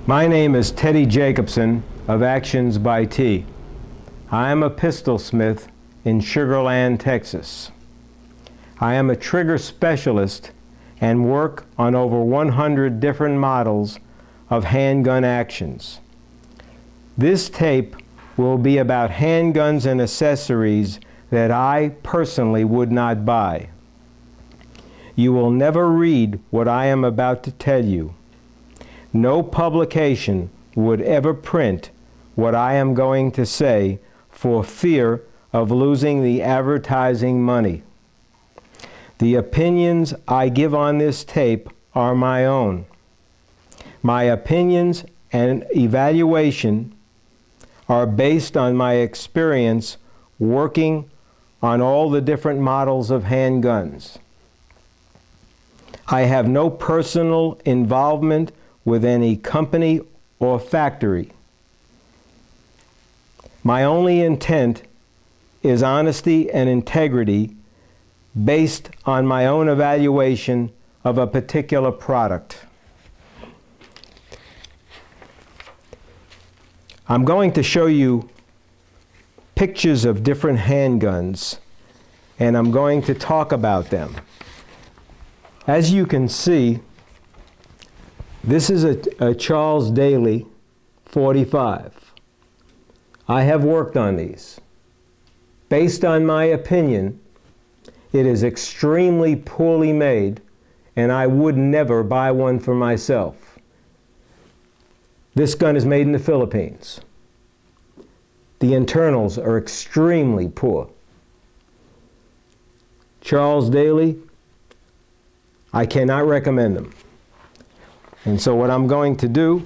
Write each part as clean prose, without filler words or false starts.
My name is Teddy Jacobson of Actions by T. I am a pistol smith in Sugar Land, Texas. I am a trigger specialist and work on over 100 different models of handgun actions. This tape will be about handguns and accessories that I personally would not buy. You will never read what I am about to tell you. No publication would ever print what I am going to say for fear of losing the advertising money. The opinions I give on this tape are my own. My opinions and evaluation are based on my experience working on all the different models of handguns. I have no personal involvement with any company or factory. My only intent is honesty and integrity based on my own evaluation of a particular product. I'm going to show you pictures of different handguns, and I'm going to talk about them. As you can see, this is a Charles Daly 45. I have worked on these. Based on my opinion, it is extremely poorly made, and I would never buy one for myself. This gun is made in the Philippines. The internals are extremely poor. Charles Daly, I cannot recommend them. And so what I'm going to do,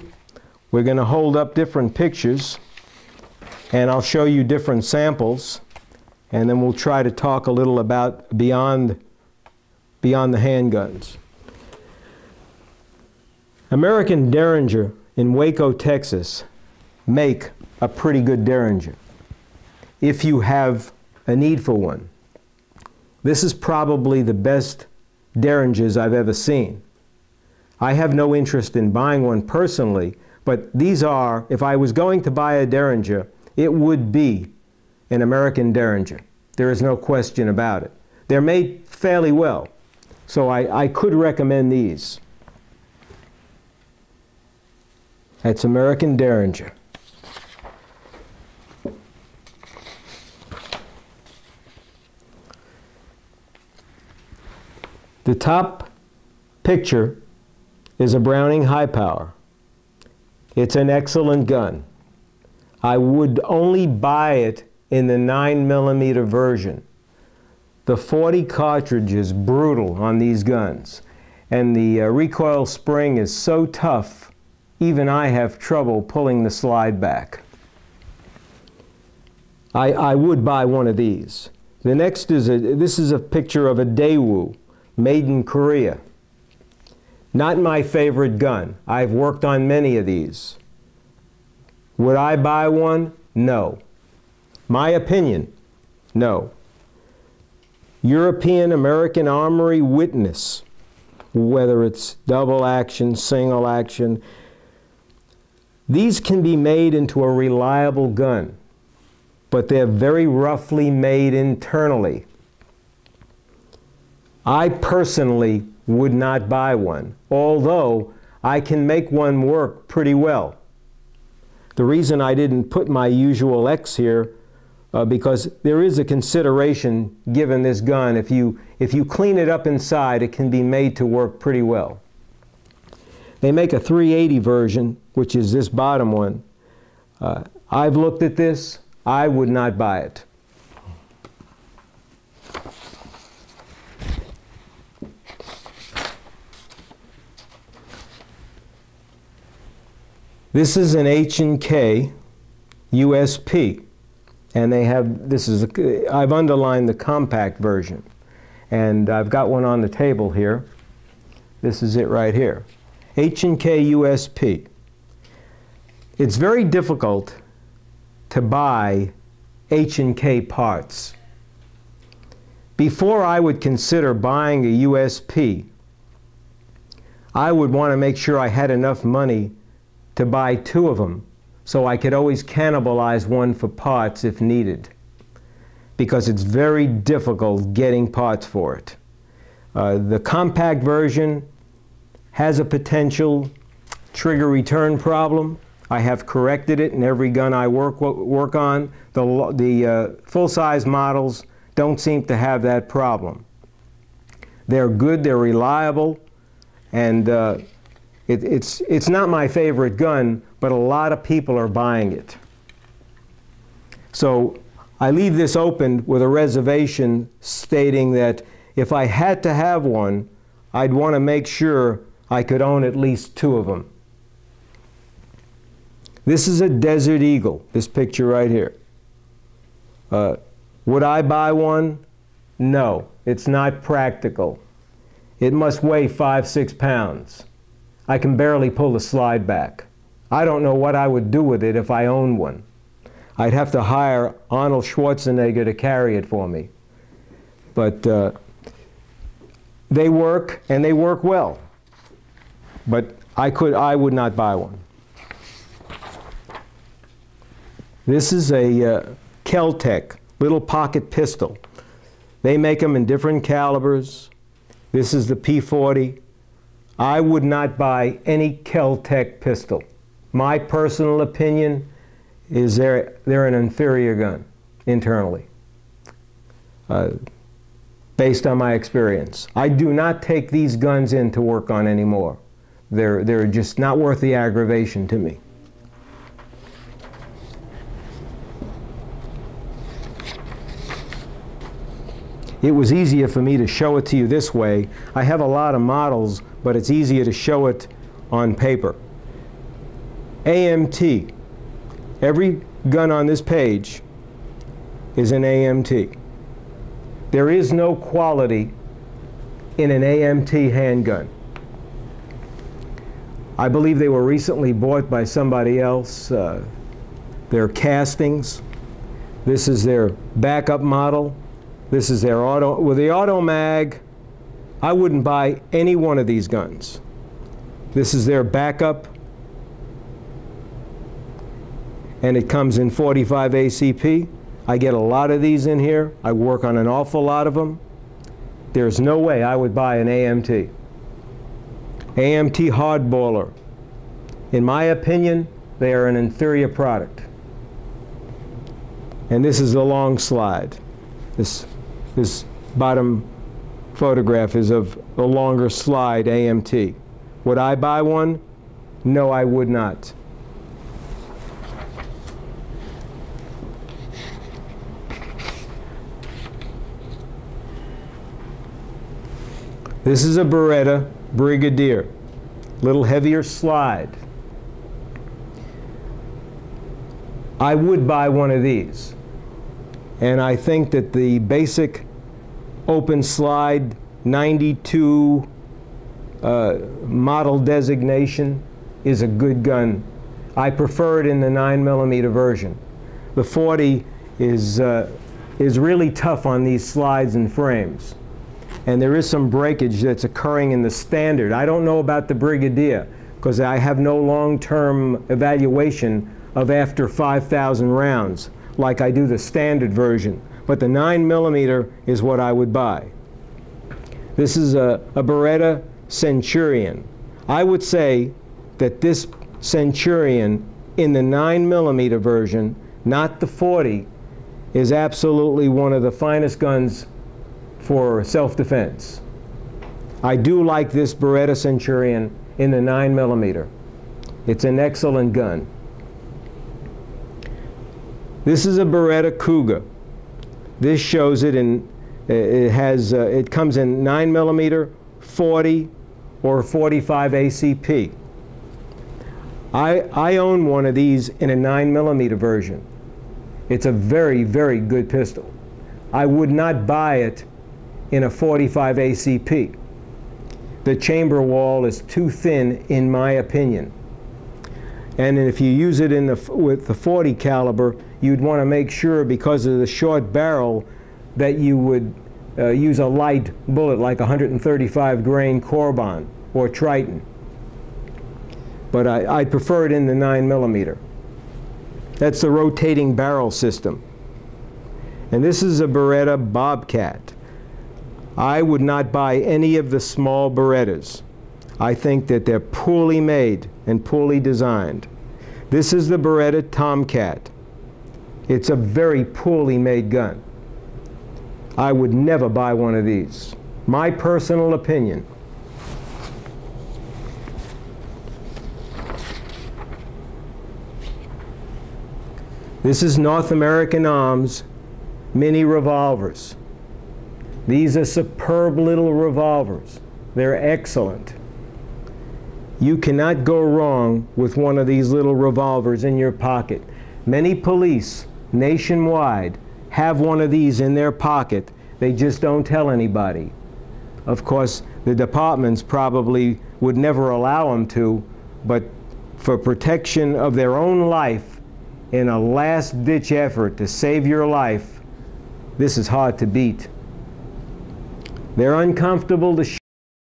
we're going to hold up different pictures, and I'll show you different samples, and then we'll try to talk a little about beyond the handguns. American Derringer in Waco, Texas make a pretty good Derringer if you have a need for one. This is probably the best Derringers I've ever seen. I have no interest in buying one personally, but these are, if I was going to buy a Derringer, it would be an American Derringer. There is no question about it. They're made fairly well, so I could recommend these. That's American Derringer. The top picture is a Browning High Power. It's an excellent gun. I would only buy it in the 9mm version. The 40 cartridge is brutal on these guns, and the recoil spring is so tough, even I have trouble pulling the slide back. I would buy one of these. The next is this is a picture of a Daewoo made in Korea. Not my favorite gun. I've worked on many of these. Would I buy one? No. My opinion? No. European American Armory Witness, whether it's double action, single action, these can be made into a reliable gun, but they're very roughly made internally. I personally would not buy one, although I can make one work pretty well. The reason I didn't put my usual X here, because there is a consideration given this gun. If you clean it up inside, it can be made to work pretty well. They make a 380 version, which is this bottom one. I've looked at this. I would not buy it. This is an H&K USP, and they have, this is, I've underlined the compact version, and I've got one on the table here. This is it right here. H&K USP. It's very difficult to buy H&K parts. Before I would consider buying a USP, I would want to make sure I had enough money to buy 2 of them so I could always cannibalize one for parts if needed, because it's very difficult getting parts for it. The compact version has a potential trigger return problem. I have corrected it in every gun I work on. The full-size models don't seem to have that problem. They're good, they're reliable, and it's not my favorite gun, but a lot of people are buying it. So I leave this open with a reservation stating that if I had to have one, I'd want to make sure I could own at least 2 of them. This is a Desert Eagle, this picture right here. Would I buy one? No, it's not practical. It must weigh 5–6 pounds. I can barely pull the slide back. I don't know what I would do with it if I owned one. I'd have to hire Arnold Schwarzenegger to carry it for me. But they work, and they work well. But I would not buy one. This is a Kel-Tec little pocket pistol. They make them in different calibers. This is the P40. I would not buy any Kel-Tec pistol. My personal opinion is they're an inferior gun internally, based on my experience. I do not take these guns in to work on anymore. They're just not worth the aggravation to me. It was easier for me to show it to you this way. I have a lot of models, but it's easier to show it on paper. AMT. Every gun on this page is an AMT. There is no quality in an AMT handgun. I believe they were recently bought by somebody else. They're castings. This is their backup model. This is their auto. With the auto mag, I wouldn't buy any one of these guns. This is their backup, and it comes in 45 ACP. I get a lot of these in here. I work on an awful lot of them. There's no way I would buy an AMT. AMT hardballer. In my opinion, they are an inferior product. And this is a long slide. This bottom photograph is of a longer slide AMT. Would I buy one? No, I would not. This is a Beretta Brigadier, little heavier slide. I would buy one of these. And I think that the basic open slide 92 model designation is a good gun. I prefer it in the 9mm version. The 40 is really tough on these slides and frames. And there is some breakage that's occurring in the standard. I don't know about the Brigadier, because I have no long-term evaluation of after 5,000 rounds, like I do the standard version. But the 9mm is what I would buy. This is a Beretta Centurion. I would say that this Centurion in the 9mm version, not the 40, is absolutely one of the finest guns for self-defense. I do like this Beretta Centurion in the 9mm. It's an excellent gun. This is a Beretta Cougar. This shows it in, it comes in 9mm, 40, or 45 ACP. I own one of these in a 9mm version. It's a very, very good pistol. I would not buy it in a 45 ACP. The chamber wall is too thin, in my opinion. And if you use it with the 40 caliber, you'd want to make sure, because of the short barrel, that you would use a light bullet like 135 grain Corbin or Triton. but I'd prefer it in the 9mm. That's the rotating barrel system. And this is a Beretta Bobcat. I would not buy any of the small Berettas. I think that they're poorly made and poorly designed. This is the Beretta Tomcat. It's a very poorly made gun. I would never buy one of these. My personal opinion. This is North American Arms mini revolvers. These are superb little revolvers. They're excellent. You cannot go wrong with one of these little revolvers in your pocket. Many police nationwide have one of these in their pocket. They just don't tell anybody. Of course, the departments probably would never allow them to, but for protection of their own life, in a last-ditch effort to save your life, this is hard to beat. They're uncomfortable to